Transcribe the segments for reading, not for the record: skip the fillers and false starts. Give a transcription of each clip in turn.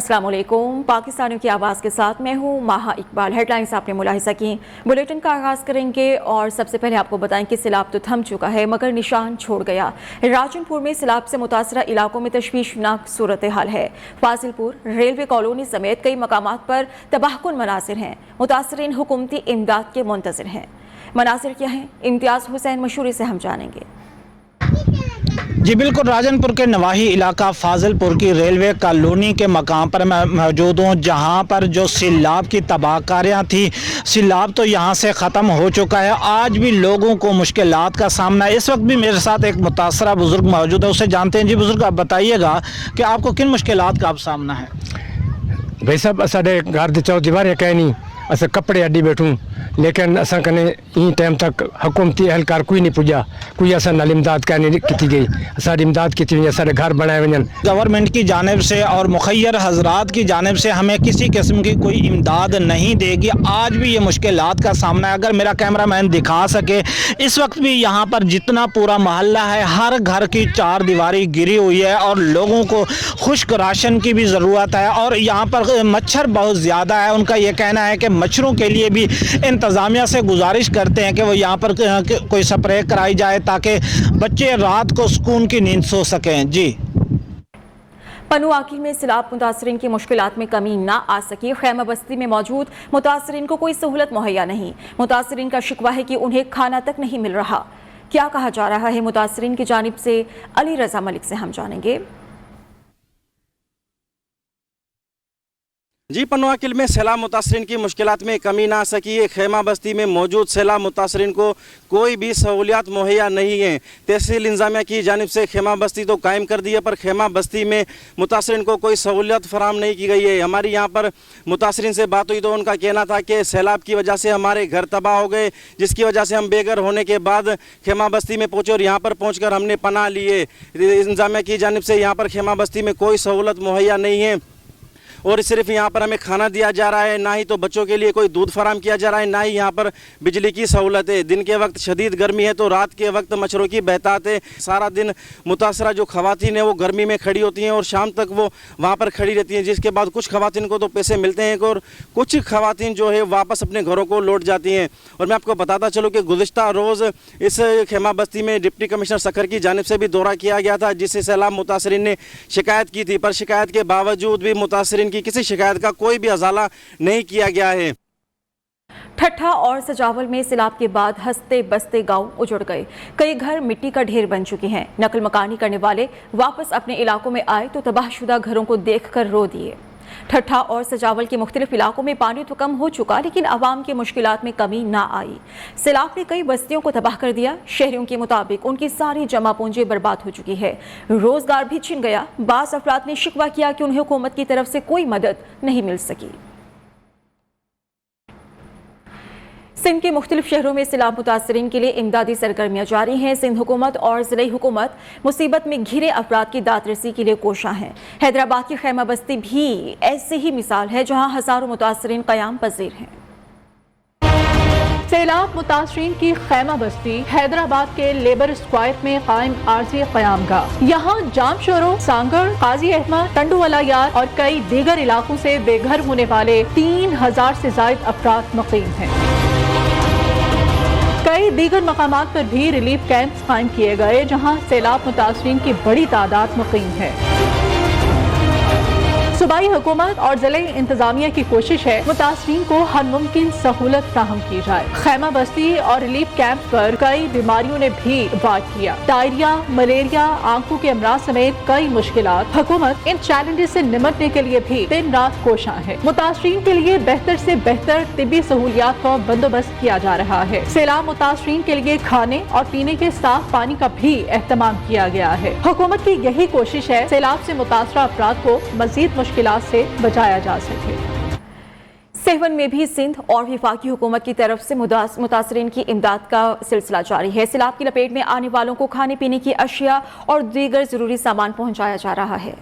अस्सलाम वालेकुम। पाकिस्तानियों की आवाज़ के साथ मैं हूँ माहा इकबाल। हेडलाइंस आपने मुलाहिजा की। बुलेटिन का आगाज़ करेंगे और सबसे पहले आपको बताएं कि सैलाब तो थम चुका है मगर निशान छोड़ गया। राजनपुर में सैलाब से मुतासरा इलाकों में तशवीशनाक सूरत हाल है। फाजिलपुर, रेलवे कॉलोनी समेत कई मकामात पर तबाहकुन मनासिर हैं। मुतासरीन हुकूमती इमदाद के मुंतज़िर हैं। मनासिर क्या हैं, इम्तियाज़ हुसैन मशहूरी से हम जानेंगे। जी बिल्कुल, राजनपुर के नवाही इलाका फाजिलपुर की रेलवे कॉलोनी के मकाम पर मैं मौजूद हूँ, जहाँ पर जो सैलाब की तबाहकारियाँ थी, सैलाब तो यहाँ से ख़त्म हो चुका है। आज भी लोगों को मुश्किलात का सामना है। इस वक्त भी मेरे साथ एक मुतासरा बुज़ुर्ग मौजूद है, उससे जानते हैं। जी बुज़ुर्ग, आप बताइएगा कि आपको किन मुश्किलात का अब सामना है? भाई साहब, असाडे घर की चौदीवार कहीं नहीं, अस कपड़े अड्डी बैठूँ, लेकिन असा कने ई टाइम तक हुकूमती एहलकार कोई नहीं पुजा, कोई असा नाल इमदाद कहने की गई, सारी इमदाद की वजह सारे घर बनाए वजन। गवर्नमेंट की जानिब से और मुखैर हजरात की जानिब से हमें किसी किस्म की कोई इमदाद नहीं देगी। आज भी ये मुश्किलात का सामना है। अगर मेरा कैमरा मैन दिखा सके, इस वक्त भी यहाँ पर जितना पूरा मोहल्ला है, हर घर की चार दीवारी गिरी हुई है और लोगों को खुश्क राशन की भी ज़रूरत है। और यहाँ पर मच्छर बहुत ज़्यादा है। उनका ये कहना है कि मच्छरों के लिए भी इंतज़ामिया से गुजारिश करते हैं कि वो यहाँ पर कोई स्प्रे कराई जाए ताकि बच्चे रात को सुकून की नींद सो सकें। जी, पन्नू आकिल में सैलाब मुतासरीन की मुश्किलात में कमी ना आ सकी। खैमा बस्ती में मौजूद मुतासरीन को कोई सहूलत मुहैया नहीं। मुतासरीन का शिकवा है कि उन्हें खाना तक नहीं मिल रहा। क्या कहा जा रहा है मुतासरीन की जानिब से, अली रजा मलिक से हम जानेंगे। जी, पन्नू आकिल में सैलाब मुतासरीन की मुश्किलात में कमी ना आ सकी है। खैमा बस्ती में मौजूद सैलाब मुतासरीन को कोई भी सहूलियात मुहैया नहीं है। तहसील इंतजामिया की जानिब से खैमा बस्ती तो कायम कर दी है, पर खैमा बस्ती में मुतासरीन को कोई सहूलियत फराम नहीं की गई है। हमारी यहाँ पर मुतासरीन से बात हुई तो उनका कहना था कि सैलाब की वजह से हमारे घर तबाह हो गए, जिसकी वजह से हम बेघर होने के बाद खैमा बस्ती में पहुँचे और यहाँ पर पहुँच कर हमने पनाह लिए। इंतजामिया की जानिब से यहाँ पर खैमा बस्ती में कोई सहूलत मुहैया नहीं है और सिर्फ यहाँ पर हमें खाना दिया जा रहा है, ना ही तो बच्चों के लिए कोई दूध फराम किया जा रहा है, ना ही यहाँ पर बिजली की सहूलत है। दिन के वक्त शदीद गर्मी है तो रात के वक्त मच्छरों की बहतात है। सारा दिन मुतासरा जो खवातीन है वो गर्मी में खड़ी होती हैं और शाम तक वो वहाँ पर खड़ी रहती हैं, जिसके बाद कुछ खवातीन को तो पैसे मिलते हैं और कुछ खवातीन जो है वापस अपने घरों को लौट जाती हैं। और मैं आपको बताता चलूँ कि गुज़िश्ता रोज़ इस खैमा बस्ती में डिप्टी कमिश्नर सखर की जानिब से भी दौरा किया गया था, जिससे सैलाब मुतासरीन ने शिकायत की थी, पर शिकायत के बावजूद भी मुतासरीन की किसी शिकायत का कोई भी अजाला नहीं किया गया है। ठट्ठा और सजावल में सैलाब के बाद हंसते बसते गांव उजड़ गए। कई घर मिट्टी का ढेर बन चुके हैं। नकल मकानी करने वाले वापस अपने इलाकों में आए तो तबाहशुदा घरों को देखकर रो दिए। ठट्ठा और सजावल के मुख्तलिफ इलाकों में पानी तो कम हो चुका, लेकिन आवाम की मुश्किलात में कमी ना आई। सैलाब ने कई बस्तियों को तबाह कर दिया। शहरियों के मुताबिक उनकी सारी जमा पूंजी बर्बाद हो चुकी है। रोजगार भी छिन गया। बाज़ अफराद ने शिकवा किया कि उन्हें हुकूमत की तरफ से कोई मदद नहीं मिल सकी। सिंध के मुख्तलिफ शहरों में सैलाब मुतासरीन के लिए इमदादी सरगर्मियाँ जारी हैं। सिंध हुकूमत और ज़िला हुकूमत मुसीबत में घिरे अफराद की दादरसी के लिए कोशां हैं। हैदराबाद की खैमा बस्ती भी ऐसी ही मिसाल है, जहाँ हज़ारों मुतासरीन क़याम पज़ीर हैं। सैलाब मुतासरीन की खैमा बस्ती हैदराबाद के लेबर स्क्वायर में कायम आरज़ी क़यामगाह। यहाँ जामशोरो, सांगड़, काजी अहमद, टंडूवाला यार और कई दीगर इलाकों से बेघर होने वाले 3000 से ज़ायद अफराद मुक़ीम हैं। कई दीगर मकामात पर भी रिलीफ कैंप्स कायम किए गए, जहां सैलाब मुतासरीन की बड़ी तादाद मुक़ीम है। सूबाई हुकूमत और ज़िले इंतजामिया की कोशिश है मुतासरीन को हर मुमकिन सहूलत फ्राहम की जाए। खैमा बस्ती और रिलीफ कैंप पर कई बीमारियों ने भी वार किया। डायरिया, मलेरिया, आंखों के अमराज समेत कई मुश्किलात। हुकूमत इन चैलेंजेस से निमटने के लिए भी दिन रात कोशां है। मुतासरीन के लिए बेहतर से बेहतर तिब्बी सहूलियात का बंदोबस्त किया जा रहा है। सैलाब मुतासरीन के लिए खाने और पीने के साफ पानी का भी एहतमाम किया गया है। हुकूमत की यही कोशिश है सैलाब से मुतासरा अफराद को मजीद मुश्किलात से बचाया जा सके। सेवन में भी सिंध और वफाकी हुकूमत की तरफ से मुतासरीन की इमदाद का सिलसिला जारी है। सैलाब की लपेट में आने वालों को खाने पीने की अशिया और दीगर जरूरी सामान पहुंचाया जा रहा है।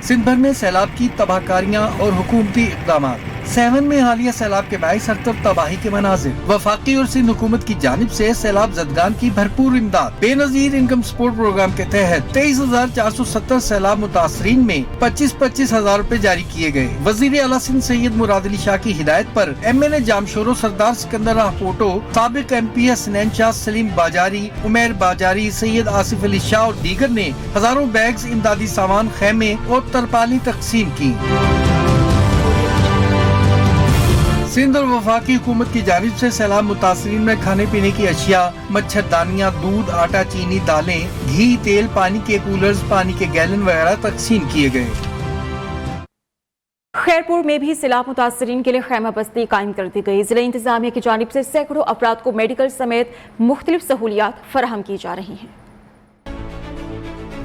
सिंध भर में सैलाब की तबाहकारियां और हुकूमती इक़दामात। सेवन में हालिया सैलाब के बाइस हर तरफ तबाही के मनाजिर। वफाकी और सिंध हुकूमत की जानिब से सैलाब जदगान की भरपूर इमदाद। बेनजीर इनकम सपोर्ट प्रोग्राम के तहत 23,470 सैलाब मुतासरीन में 25,000 रुपए जारी किए गए। वजीर आला सिंध सैयद मुराद अली शाह की हिदायत पर MNA जामशोरो, सरदार सिकंदर राह पोटो, साबिक MP हसनैन शाह, सलीम बाजारी, उमैर बाजारी, सैयद आसिफ अली शाह और दीगर ने हजारों बैग्स इमदादी सामान, खेमे और तरपाली तकसीम की। सिंध और वफाकी हुकूमत की जानिब से सैलाब मुतासरीन में खाने पीने की अशिया, मच्छरदानियाँ, दूध, आटा, चीनी, दालें, घी, तेल, पानी के कूलर्स, पानी के गैलन वगैरह तकसीम किए गए। खैरपुर में भी सैलाब मुतासरीन के लिए खैमा बस्ती कायम कर दी गई। जिला इंतजामिया की जानिब से सैकड़ों अफराद को मेडिकल समेत मुख्तलिफ सहूलियात फराहम की जा रही हैं।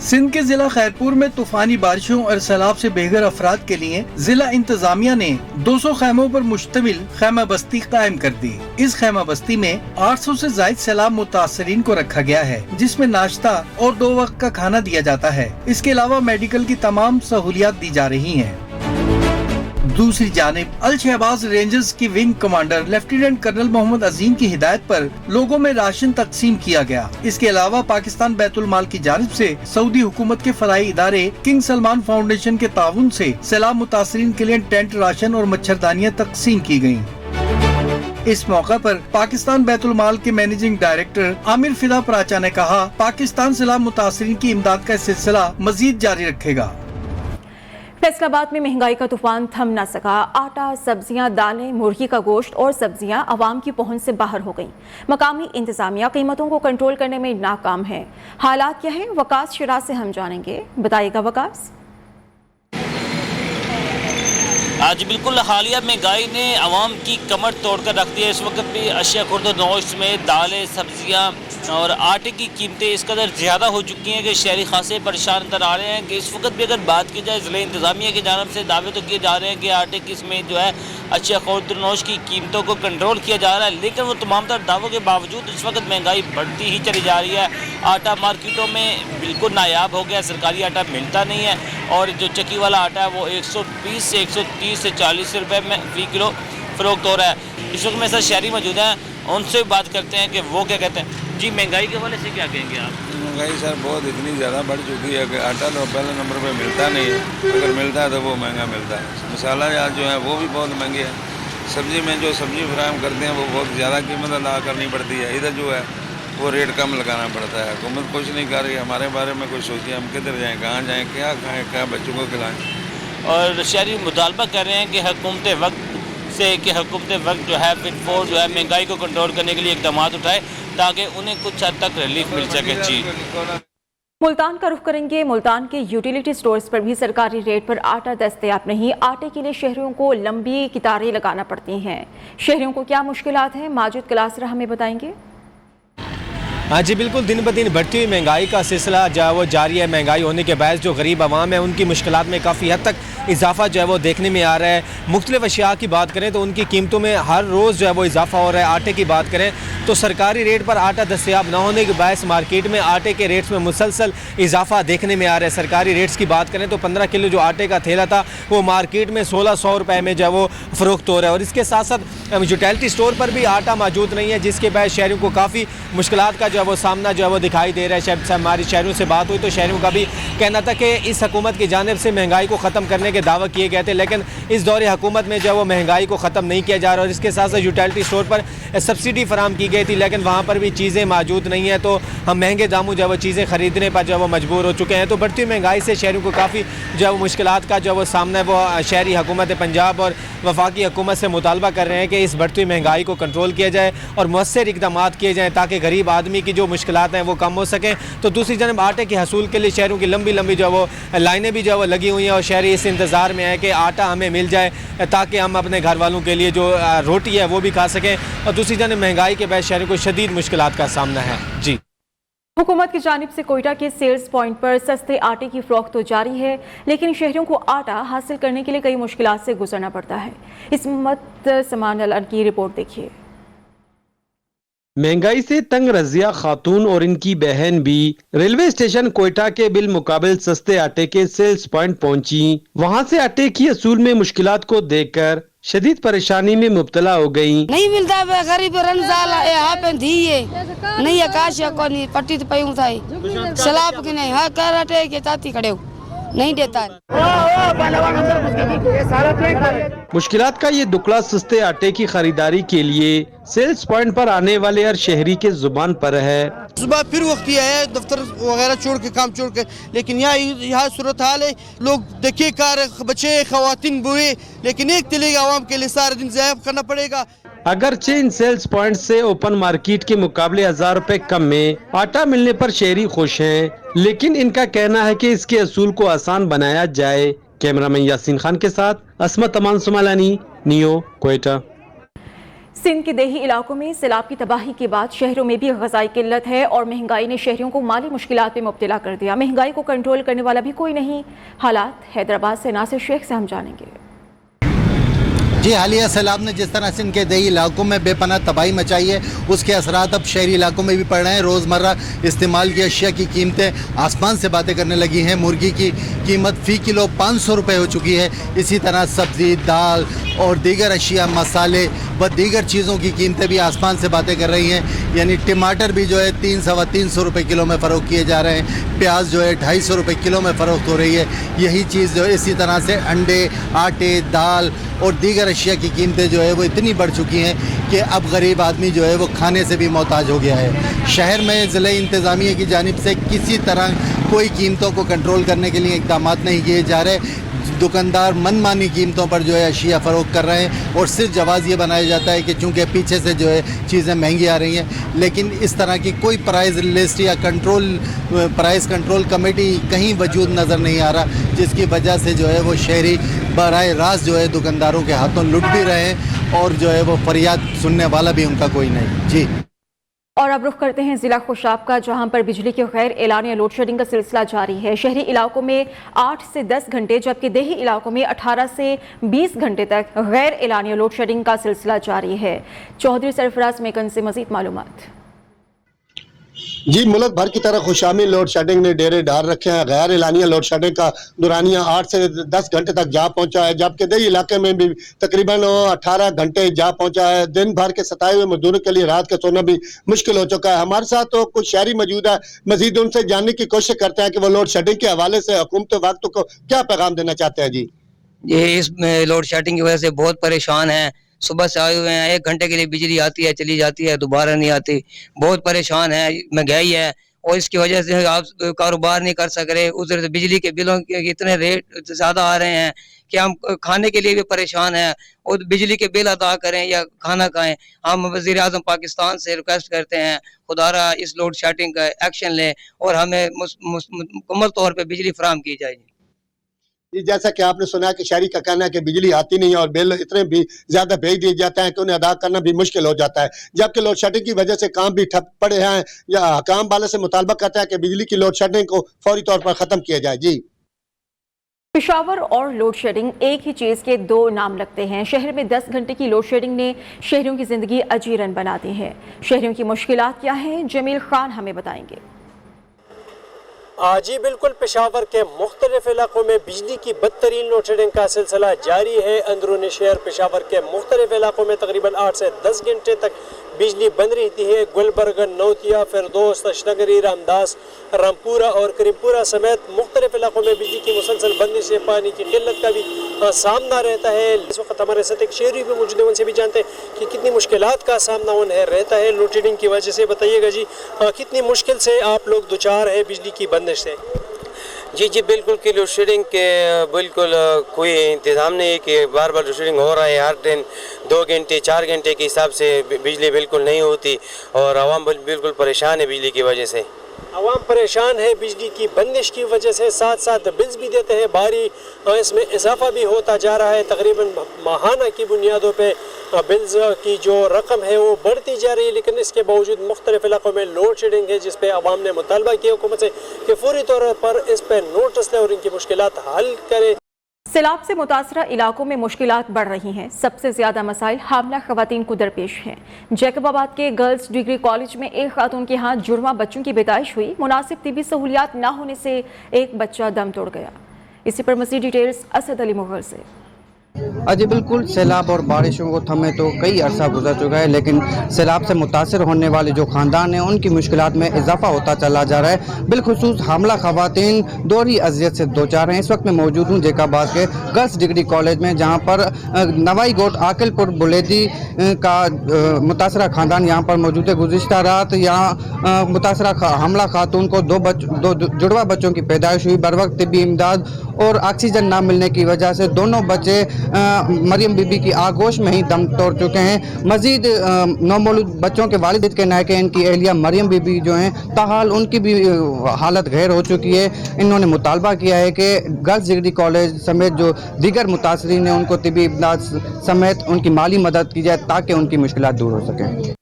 सिंध के जिला खैरपुर में तूफानी बारिशों और सैलाब से बेघर अफराद के लिए जिला इंतजामिया ने 200 खैमों पर मुश्तमिल खैमा बस्ती कायम कर दी। इस खैमा बस्ती में 800 से जायद सैलाब मुतासरीन को रखा गया है, जिसमें नाश्ता और 2 वक्त का खाना दिया जाता है। इसके अलावा मेडिकल की तमाम सहूलियात दी जा रही हैं। दूसरी जानिब अल शहबाज रेंजर्स की wing commander lieutenant colonel Mohammad Azeem की हिदायत पर लोगों में राशन तकसीम किया गया। इसके अलावा पाकिस्तान बैतुल माल की जानिब से सऊदी हुकूमत के फलाई इदारे किंग सलमान फाउंडेशन के ताउन से सैलाब मुतासरीन के लिए टेंट, राशन और मच्छरदानियाँ तकसीम की गयी। इस मौका पर पाकिस्तान बैतुल माल के मैनेजिंग डायरेक्टर आमिर फिदा पराचा ने कहा, पाकिस्तान सैलाब मुतासरीन की इमदाद का सिलसिला मजीद जारी रखेगा। फैसलाबाद में महंगाई का तूफान थम न सका। आटा, सब्जियां, दालें, मुर्गी का गोश्त और सब्जियां आवाम की पहुंच से बाहर हो गईं। मकामी इंतजामिया कीमतों को कंट्रोल करने में नाकाम है। हालात क्या हैं, वकास शिराज से हम जानेंगे। बताइएगा वकास। आज बिल्कुल हालिया महंगाई ने आवाम की कमर तोड़कर रख दी है। इस वक्त भी अशिया खुर्द नोश में दालें, सब्जियां और आटे की कीमतें इस कदर ज़्यादा हो चुकी हैं कि शहरी खासे परेशान नजर आ रहे हैं कि इस वक्त भी अगर बात की जाए ज़िले इंतज़ामिया की जानब से दावे तो किए जा रहे हैं कि आटे की इसमें जो है अशिया खुर्द नोश की कीमतों को कंट्रोल किया जा रहा है, लेकिन वो तमाम तर दावों के बावजूद इस वक्त महंगाई बढ़ती ही चली जा रही है। आटा मार्केटों में बिल्कुल नायाब हो गया, सरकारी आटा मिलता नहीं है और जो चक्की वाला आटा है वो 120 से 130 से 40 रुपए में फ़ी किलो फ़रोख्त हो रहा है। इस वक्त मेरे साथ शहरी मौजूद हैं, उनसे बात करते हैं कि वो क्या कहते हैं। जी, महंगाई के हवाले से क्या कहेंगे आप? महंगाई सर बहुत इतनी ज़्यादा बढ़ चुकी है कि आटा तो पहले नंबर पे मिलता नहीं है, अगर मिलता है तो वो महंगा मिलता है। मसाला यार जो है वो भी बहुत महंगे हैं। सब्ज़ी में जो सब्ज़ी फराहम करते हैं वो बहुत ज़्यादा कीमत अदा करनी पड़ती है। इधर जो है वो रेट कम लगाना पड़ता है। हुकूमत कुछ नहीं कर रही, हमारे बारे में कुछ सोचिए, हम किधर जाएँ, कहाँ जाएँ, क्या खाएँ, क्या बच्चों को खिलाएँ। और शहरी मुतालबा कर रहे हैं कि हुकूमत वक्त से कि हुकूमत वक्त जो है फिट फोर जो है महंगाई को कंट्रोल करने के लिए इकदाम उठाए ताकि उन्हें कुछ हद तक रिलीफ मिल सके। जी, मुल्तान का रुख करेंगे। मुल्तान के यूटिलिटी स्टोर्स पर भी सरकारी रेट पर आटा दस्तयाब नहीं। आटे के लिए शहरियों को लंबी कतारें लगाना पड़ती हैं। शहरियों को क्या मुश्किलात हैं, माजिद कलासरा हमें बताएंगे। हाँ जी, बिल्कुल दिन ब दिन बढ़ती हुई महंगाई का सिलसिला जो है वो जारी है। महंगाई होने के बायस जो गरीब आवाम है उनकी मुश्किलात में काफ़ी हद तक इजाफा जो है वो देखने में आ रहा है। मुख्तलिफ अशिया की बात करें तो उनकी कीमतों में हर रोज़ जो है वो इजाफा हो रहा है। आटे की बात करें तो सरकारी रेट पर आटा दस्तयाब न होने के बायस मार्केट में आटे के रेट्स में मुसलसल इजाफा देखने में आ रहा है। सरकारी रेट्स की बात करें तो 15 किलो जो आटे का थैला था वो मार्केट में 1600 रुपये में जो है वो फ़रोख्त हो रहा है। और इसके साथ साथ यूटिलिटी स्टोर पर भी आटा मौजूद नहीं है, जिसके बायस शहरियों को काफ़ी मुश्किलात का जो है वो सामना जो है वो दिखाई दे रहा है। हमारी शहरों से बात हुई तो शहरियों का भी कहना था कि इस हुकूमत की जानिब से महंगाई को ख़त्म करने के दावे किए गए थे, लेकिन इस दौरे हुकूमत में जो है वो महंगाई को ख़त्म नहीं किया जा रहा। और इसके साथ साथ यूटिलिटी स्टोर पर सब्सिडी फराम की गई थी, लेकिन वहाँ पर भी चीज़ें मौजूद नहीं है, तो हम महंगे दामों जो है वो चीज़ें ख़रीदने पर जो है वो मजबूर हो चुके हैं। तो बढ़ती महंगाई से शहरियों को काफ़ी जो है वो मुश्किलात का जो है वो सामना है। वो शहरी हुकूमत पंजाब और वफाकी हुकूमत से मुतालबा कर रहे हैं कि इस बढ़ती महंगाई को कंट्रोल किया जाए और मौसर इकदाम किए जाएँ ताकि गरीब आदमी की जो मुश्किलात हैं वो कम हो सकें। तो दूसरी जानब आटे के हसूल के लिए शहरों की लंबी लंबी जो है वो लाइनें भी जो है वो लगी हुई हैं और शहरी इस इंतज़ार में है कि आटा हमें मिल जाए ताकि हम अपने घर वालों के लिए जो रोटी है वो भी खा सकें। और दूसरी जानब महंगाई के बाद शहरों को शदीद मुश्किलात का सामना है। जी, हुकूमत की जानिब से कोयटा के सेल्स पॉइंट पर सस्ते आटे की फ़रोख्त तो जारी है, लेकिन शहरियों को आटा हासिल करने के लिए कई मुश्किलात से गुजरना पड़ता है। इस्मत समान अल की रिपोर्ट देखिए। महंगाई से तंग रजिया खातून और इनकी बहन भी रेलवे स्टेशन कोयटा के बिलमुकाबिल सस्ते आटे के सेल्स पॉइंट पहुंची। वहां से आटे की असूल में मुश्किलात को देखकर शदीद परेशानी में मुब्तला हो गई। नहीं मिलता है, गरीब रंजाला यहाँ पे दिए नहीं आकाश को नहीं पट्टी तो पयूं था सलाब की नहीं हाँ कर आटे के ताती खड़े हो नहीं देता है। मुश्किलात का ये दुकड़ा सस्ते आटे की खरीदारी के लिए सेल्स पॉइंट पर आने वाले हर शहरी के जुबान पर है। सुबह फिर वक्त किया है दफ्तर वगैरह छोड़ के काम छोड़ के, लेकिन यहाँ सूरत हाल है। लोग देखिए कार बच्चे खवातीन बुए, लेकिन एक तिलेगा आवाम के लिए सारा दिन ज़ाया करना पड़ेगा। अगरचे इन सेल्स पॉइंट से ओपन मार्केट के मुकाबले 1000 रुपए कम में आटा मिलने पर शहरी खुश हैं, लेकिन इनका कहना है कि इसके असूल को आसान बनाया जाए। कैमरामैन यासीन खान के साथ असमत अमान सुमालानी, नियो, कोयटा। सिंध के देही इलाकों में सैलाब की तबाही के बाद शहरों में भी ग़िज़ाई किल्लत है और महंगाई ने शहरियों को माली मुश्किलात में मुब्तला कर दिया। महंगाई को कंट्रोल करने वाला भी कोई नहीं। हालात हैदराबाद से नासिर शेख से हम जानेंगे। जी, हालिया सैलाब ने जिस तरह सिंध के देही इलाकों में बेपनाह तबाही मचाई है, उसके असरात अब शहरी इलाकों में भी पड़ रहे हैं। रोज़मर्रा इस्तेमाल की अशिया की कीमतें आसमान से बातें करने लगी हैं। मुर्गी की कीमत फ़ी किलो 500 रुपये हो चुकी है। इसी तरह सब्ज़ी, दाल और दीगर अशिया, मसाले व दीगर चीज़ों की कीमतें भी आसमान से बातें कर रही हैं। यानी टमाटर भी जो है 300-350 रुपये किलो में फ़रोख्त किए जा रहे हैं। प्याज जो है 250 रुपये किलो में फ़रोख्त हो रही है। यही चीज़ जो है इसी तरह से अंडे, आटे, दाल और दीगर अशिया की कीमतें जो है वो इतनी बढ़ चुकी हैं कि अब गरीब आदमी जो है वो खाने से भी मोहताज हो गया है। शहर में ज़िला इंतज़ामिया की जानिब से किसी तरह कोई कीमतों को कंट्रोल करने के लिए इक़दामात नहीं किए जा रहे। दुकानदार मनमानी कीमतों पर जो है अशिया फ़रोख्त कर रहे हैं और सिर्फ जवाज़ ये बनाया जाता है कि चूँकि पीछे से जो है चीज़ें महंगी आ रही हैं, लेकिन इस तरह की कोई प्राइस लिस्ट या प्राइस कंट्रोल कमेटी कहीं वजूद नज़र नहीं आ रहा, जिसकी वजह से जो है वो शहरी बराह रास्त जो है दुकानदारों के हाथों लुट भी रहे हैं और जो है वो फरियाद सुनने वाला भी उनका कोई नहीं। जी, और अब रुख करते हैं जिला खुशाब का, जहां पर बिजली के गैर एलानिया लोड शेडिंग का सिलसिला जारी है। शहरी इलाकों में 8 से 10 घंटे, जबकि देही इलाकों में 18 से 20 घंटे तक गैर एलानिया लोड शेडिंग का सिलसिला जारी है। चौधरी सरफराज मेकन से मजीद मालूमात। जी, मुल्क भर की तरह खुशामी लोड शेडिंग ने डेरे डाल रखे हैं। गैर एलानिया लोड शेडिंग का दुरानिया 8 से 10 घंटे तक जा पहुंचा है, जबकि देही इलाके में भी तकरीबन 18 घंटे जा पहुंचा है। दिन भर के सताए हुए मजदूरों के लिए रात का सोना भी मुश्किल हो चुका है। हमारे साथ तो कुछ शहरी मौजूद है, मजीद उनसे जानने की कोशिश करते हैं कि वो लोड शेडिंग के हवाले से हुकूमत वक्त को क्या पैगाम देना चाहते हैं। जी, ये इस लोड शेडिंग की वजह से बहुत परेशान हैं। सुबह से आए हुए हैं, 1 घंटे के लिए बिजली आती है, चली जाती है, दोबारा नहीं आती। बहुत परेशान है, महंगाई है और इसकी वजह से आप कारोबार नहीं कर सक रहे। उधर से बिजली के बिलों के इतने रेट ज़्यादा आ रहे हैं कि हम खाने के लिए भी परेशान हैं और बिजली के बिल अदा करें या खाना खाएं। हम वज़ीर आज़म पाकिस्तान से रिक्वेस्ट करते हैं, खुदारा इस लोड शेडिंग का एक्शन लें और हमें मुकम्मल तौर पर बिजली फराहम की जाए। जी, जैसा कि आपने सुना है कि शहरी का कहना है कि बिजली आती नहीं है और बिल इतने भी ज्यादा भेज दिए जाते हैं कि उन्हें अदा करना भी मुश्किल हो जाता है, जबकि लोड शेडिंग की वजह से काम भी ठप पड़े हैं। या हकाम वाले से मुतालबा करता है कि बिजली की लोड शेडिंग को फौरी तौर पर खत्म किया जाए। जी, पेशावर और लोड शेडिंग एक ही चीज़ के दो नाम लगते हैं। शहर में 10 घंटे की लोड शेडिंग ने शहरियों की जिंदगी अजीरन बना दी है। शहरियों की मुश्किलात क्या हैं, जमील खान हमें बताएंगे। जी बिल्कुल, पेशावर के मुख्तलिफ इलाकों में बिजली की बदतरीन लोड शेडिंग का सिलसिला जारी है। अंदरूनी शहर पेशावर के मुख्तलिफ इलाकों में तकरीबन 8 से 10 घंटे तक बिजली बंद रहती है। गुलबर्ग, नौतिया, फिरदौस, तशनगरी, रामदास, रामपुरा और करीमपुरा समेत मुख्तलिफ इलाकों में बिजली की मुसलसल बंदी से पानी की किल्लत का भी सामना रहता है। इस वक्त हमारे साथ एक शहरी भी मौजूद है, उनसे भी जानते हैं कि कितनी मुश्किलात का सामना उन्हें रहता है लोड शेडिंग की वजह से। बताइएगा जी, कितनी मुश्किल से आप लोग दुचार है बिजली की बंदिश से? जी बिल्कुल कि लोड शेडिंग के बिल्कुल कोई इंतज़ाम नहीं है कि बार बार लोड शेडिंग हो रहा है। हर दिन 2 घंटे 4 घंटे के हिसाब से बिजली बिल्कुल नहीं होती और आवाम बिल्कुल परेशान है बिजली की वजह से। आवाम परेशान है बिजली की बंदिश की वजह से, साथ साथ बिल्स भी देते हैं भारी। इसमें इजाफा भी होता जा रहा है, तकरीबन माहाना की बुनियादों पे बिल्स की जो रकम है वो बढ़ती जा रही है। लेकिन इसके बावजूद मुख्तलिफ इलाकों में लोड शेडिंग है, जिस पे आवाम ने मुतालबा किया हुकूमत से कि फौरी तौर पर इस पर नोटिस लें और इनकी मुश्किलात हल करें। सैलाब से मुतासरा इलाकों में मुश्किलात बढ़ रही हैं। सबसे ज्यादा मसाइल हामला खवातीन को दरपेश हैं। जैकबाबाद के गर्ल्स डिग्री कॉलेज में एक खातून के यहाँ जुड़वा बच्चों की पैदाइश हुई। मुनासिब तिबी सहूलियात न होने से एक बच्चा दम तोड़ गया। इसी पर मज़ीद डिटेल्स असद अली मुगल से। जी बिल्कुल, सैलाब और बारिशों को थमे तो कई अरसा गुजर चुका है, लेकिन सैलाब से मुतासर होने वाले जो ख़ानदान हैं उनकी मुश्किलात में इजाफा होता चला जा रहा है। बिलखुसूस हामला ख़वातीन दोहरी अजियत से दो चार हैं। इस वक्त मैं मौजूद हूँ जैकाबाद के गर्ल्स डिग्री कॉलेज में, जहाँ पर नवाई गोट आकिलपुर बुलेदी का मुतासरा ख़ानदान यहाँ पर मौजूद है। गुज़िश्ता रात यहाँ मुतासरा हामला खातून को दो जुड़वा बच्चों की पैदाइश हुई। बर वक्त तिब्बी इमदाद और ऑक्सीजन ना मिलने की वजह से दोनों बच्चे मरियम बीबी की आगोश में ही दम तोड़ चुके हैं। मजीद नौमौलूद बच्चों के वालिद कहना है कि इनकी एहलिया मरियम बीबी जो हैं ताहाल उनकी भी हालत गैर हो चुकी है। इन्होंने मुतालबा किया है कि गर्ल्स डिग्री कॉलेज समेत जो दीगर मुतासरीन हैं उनको तिब्बी इमदाद समेत उनकी माली मदद की जाए ताकि उनकी मुश्किलात दूर हो सकें।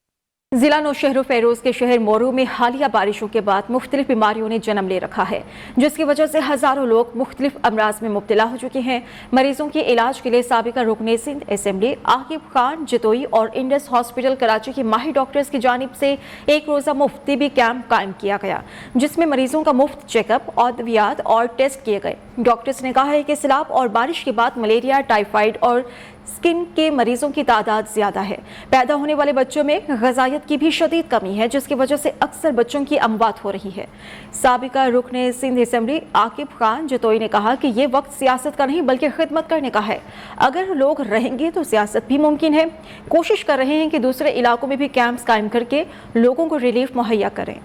जिला नौशहर फेरोज के शहर मोरू में हालिया बारिशों के बाद मुख्तलिफ बीमारियों ने जन्म ले रखा है, जिसकी वजह से हज़ारों लोग मुख्तलिफ अमराज में मुब्तला हो चुके हैं। मरीजों के इलाज के लिए साबिका रुकने सिंध असेंबली आकिब खान जतोई और इंडस हॉस्पिटल कराची के माहिर डॉक्टर्स की जानिब से एक रोज़ा मुफ्त तिबी कैंप कायम किया गया, जिसमें मरीजों का मुफ्त चेकअप, अद्वियात और टेस्ट किए गए। डॉक्टर्स ने कहा है कि सैलाब और बारिश के बाद मलेरिया, टाइफाइड और स्किन के मरीजों की तादाद ज़्यादा है। पैदा होने वाले बच्चों में ग़िज़ाइयत की भी शदीद कमी है, जिसकी वजह से अक्सर बच्चों की अमवात हो रही है। साबिका रुकने सिंध असेंबली आकिब खान जतोई ने कहा कि ये वक्त सियासत का नहीं बल्कि खिदमत करने का है। अगर लोग रहेंगे तो सियासत भी मुमकिन है। कोशिश कर रहे हैं कि दूसरे इलाकों में भी कैंप्स कायम करके लोगों को रिलीफ मुहैया करें।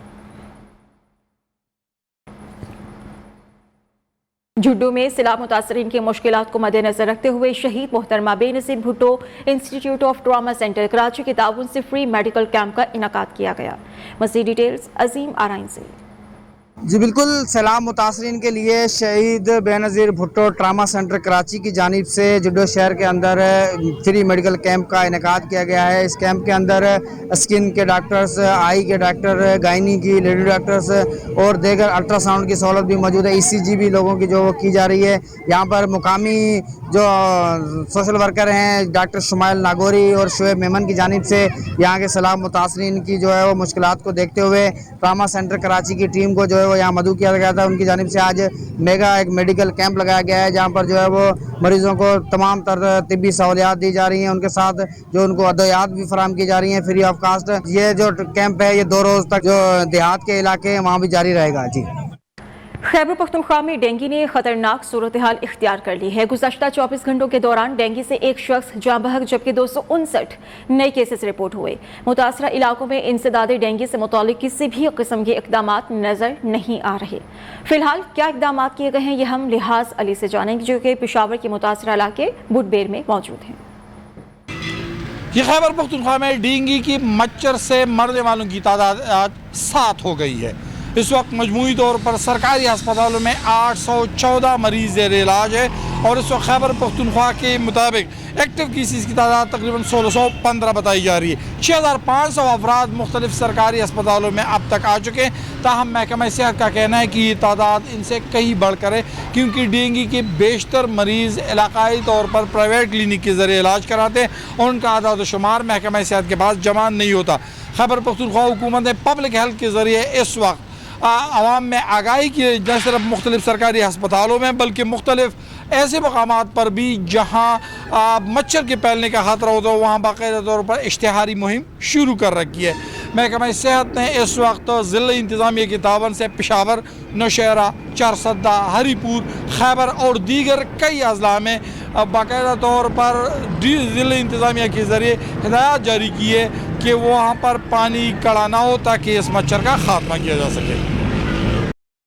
झुड्डू में सैलाब मुतासरीन की मुश्किलात को मद्देनजर रखते हुए शहीद मोहतरमा Benazir Bhutto institute of trauma centre Karachi के ताउन से फ्री मेडिकल कैंप का इनाकाद किया गया। मज़ीद डिटेल्स अजीम आराइन से। जी बिल्कुल, सैलाब मुतासरीन के लिए शहीद बेनज़ीर भुट्टो ट्रामा सेंटर कराची की जानिब से जुड्डो शहर के अंदर फ्री मेडिकल कैंप का इनेकाद किया गया है। इस कैंप के अंदर स्किन के डॉक्टर्स, आई के डॉक्टर, गायनी की लेडी डॉक्टर्स और दीगर अल्ट्रासाउंड की सहूलत भी मौजूद है। ECG भी लोगों की जो वो की जा रही है। यहाँ पर मुकामी जो सोशल वर्कर हैं डॉक्टर शुमाइल नागौरी और शुएब मेमन की जानिब से यहाँ के सैलाब मुतासरीन की जो है वो मुश्किलात को देखते हुए ट्रामा सेंटर कराची की टीम को जो है वो यहाँ मदऊ किया गया था। उनकी जानिब से आज मेगा एक मेडिकल कैंप लगाया गया है, जहाँ पर जो है वो मरीजों को तमाम तर तिब्बी सहूलियात दी जा रही हैं। उनके साथ जो उनको अद्वियात भी फराहम की जा रही हैं फ्री ऑफ कास्ट। ये जो कैंप है ये 2 रोज़ तक जो देहात के इलाके हैं वहाँ भी जारी रहेगा। जी, खैबर पख्तूनख्वा में डेंगू ने खतरनाक सूरत हाल इख्तियार कर ली है। गुज़श्ता 24 घंटों के दौरान डेंगू से एक शख्स जाँ बहक जबकि 259 नए केसेस रिपोर्ट हुए। मुतासरा इलाकों में इंसदादे डेंगू से मुतालिक किसी भी किस्म के इक़दामात नज़र नहीं आ रहे। फिलहाल क्या इक़दामात किए गए हैं ये हम लिहाज अली से जानेंगे, जो कि पेशावर के मुतासरा इलाके बुटबेर में मौजूद हैं। ये खैबर पख्तूनख्वा में डेंगू की मच्छर से मरने वालों की तादाद आज 7 हो गई है। इस वक्त मजमूई तौर पर सरकारी अस्पतालों में 814 मरीज ज़ेर इलाज है और इस वक्त खैबर पख्तूनख्वा के मुताबिक एक्टिव केसेस की तादाद तकरीबन 1615 बताई जा रही है। 6500 अफराद मुख्तलिफ सरकारी अस्पतालों में अब तक आ चुके हैं। ताहम महकमा सेहत का कहना है कि ये तादाद इनसे कहीं बढ़कर है, क्योंकि डेंगू के बेशतर मरीज़ इलाकाई तौर पर प्राइवेट क्लिनिक के ज़रिए इलाज कराते हैं और उनका आदाद शुमार महकमा सेहत के पास जमा नहीं होता। खैबर पख्तूनख्वा हुकूमत ने पब्लिक हेल्थ के ज़रिए इस वक्त आवाम में आगाही की, न सिर्फ मुख्तलिफ सरकारी अस्पतालों में बल्कि मुख्तलिफ ऐसे मकामात पर भी जहाँ मच्छर के फैलने का ख़तरा होता है वहाँ बाकायदा तौर पर इश्तिहारी मुहिम शुरू कर रखी है। महकमा सेहत ने इस वक्त ज़िला इंतज़ामिया के तावन से पेशावर, नौशहरा, चारसद्दा, हरीपुर, खैबर और दीगर कई अजला में बाकायदा तौर पर ज़िला इंतज़ामिया के ज़रिए हिदायत जारी की है कि वहाँ पर पानी कड़ा ना हो ताकि इस मच्छर का खात्मा किया जा सके।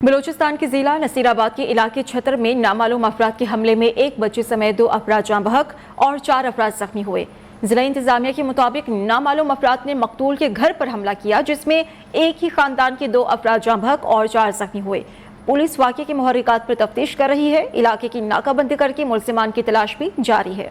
बलूचिस्तान के जिला नसीराबाद के इलाके छतर में नामालूम अफराद के हमले में एक बच्चे समेत 2 अफराद जाँ बहक और 4 अफराद जख्मी हुए। जिला इंतजामिया के मुताबिक नामालूम अफराद ने मकतूल के घर पर हमला किया, जिसमें एक ही खानदान के 2 अफराद जाँ बहक और 4 जख्मी हुए। पुलिस वाक़े के मुहर्रिकात पर तफ्तीश कर रही है। इलाके की नाकाबंदी करके मुलजिमान की तलाश भी जारी है।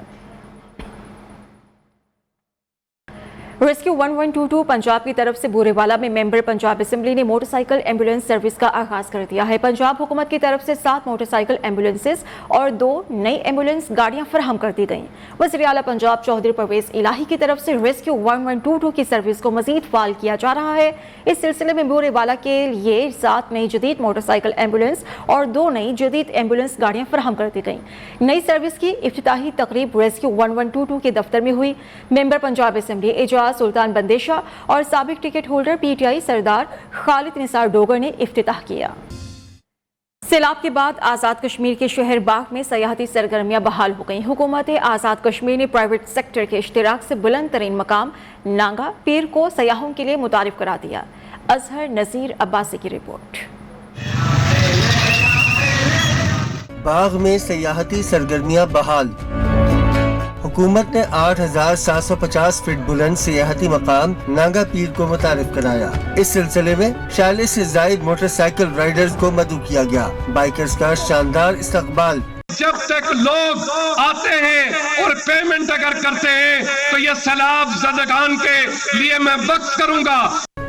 रेस्क्यू 1122 पंजाब की तरफ से बूरेवाला में मेंबर पंजाब असेंबली ने मोटरसाइकिल एम्बुलेंस सर्विस का आगाज कर दिया है। पंजाब हुकूमत की तरफ से 7 मोटरसाइकिल एम्बुलेंसेस और 2 नई एम्बुलेंस गाड़ियां फराहम कर दी गईं। वज़ीर आला पंजाब चौधरी परवेज इलाही की तरफ से रेस्क्यू 1122 की सर्विस को मजीद फाल किया जा रहा है। इस सिलसिले में बूरेवाला के लिए 7 नई जदीद मोटरसाइकिल एम्बुलेंस और 2 नई जदीद एम्बुलेंस गाड़ियां फराहम कर दी गईं। नई सर्विस की इफ्तिताही तकरीब रेस्क्यू 1122 के दफ्तर में हुई। मेंबर पंजाब असेंबली एजाज सुल्तान बंदेशा और साबिक टिकट होल्डर पीटीआई सरदार खालिद निसार डोगर ने इफ्तिताह किया। सैलाब के बाद आज़ाद कश्मीर के शहर बाग में सयाहती सरगर्मियां बहाल हो गईं। हुकूमत आज़ाद कश्मीर ने प्राइवेट सेक्टर के इश्तिराक से बुलंद तरीन मकाम नांगा पीर को सयाहों के लिए मुतारिफ करा दिया। अजहर नज़ीर अब्बासी की रिपोर्ट। बाग में सयाहती सरगर्मियां बहाल। हुकूमत ने 8,750 फीट बुलंद सियाहती मकाम नांगा पीर को मुतारिफ कराया। इस सिलसिले में 40 से जायद मोटरसाइकिल राइडर्स को मदऊ किया गया। बाइकर्स का शानदार इस्तकबाल। जब तक लोग आते हैं और पेमेंट अगर करते हैं तो ये सैलाब ज़दगान के लिए मैं वक्त करूंगा।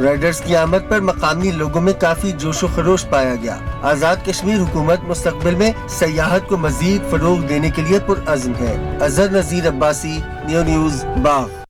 राइडर्स की आमद पर मकामी लोगों में काफी जोश व खरोश पाया गया। आज़ाद कश्मीर हुकूमत मुस्तकबिल में सयाहत को मजीद फरोग देने के लिए पुरअज़्म है। अजहर नज़ीर अब्बासी, न्यू न्यूज़ बाग।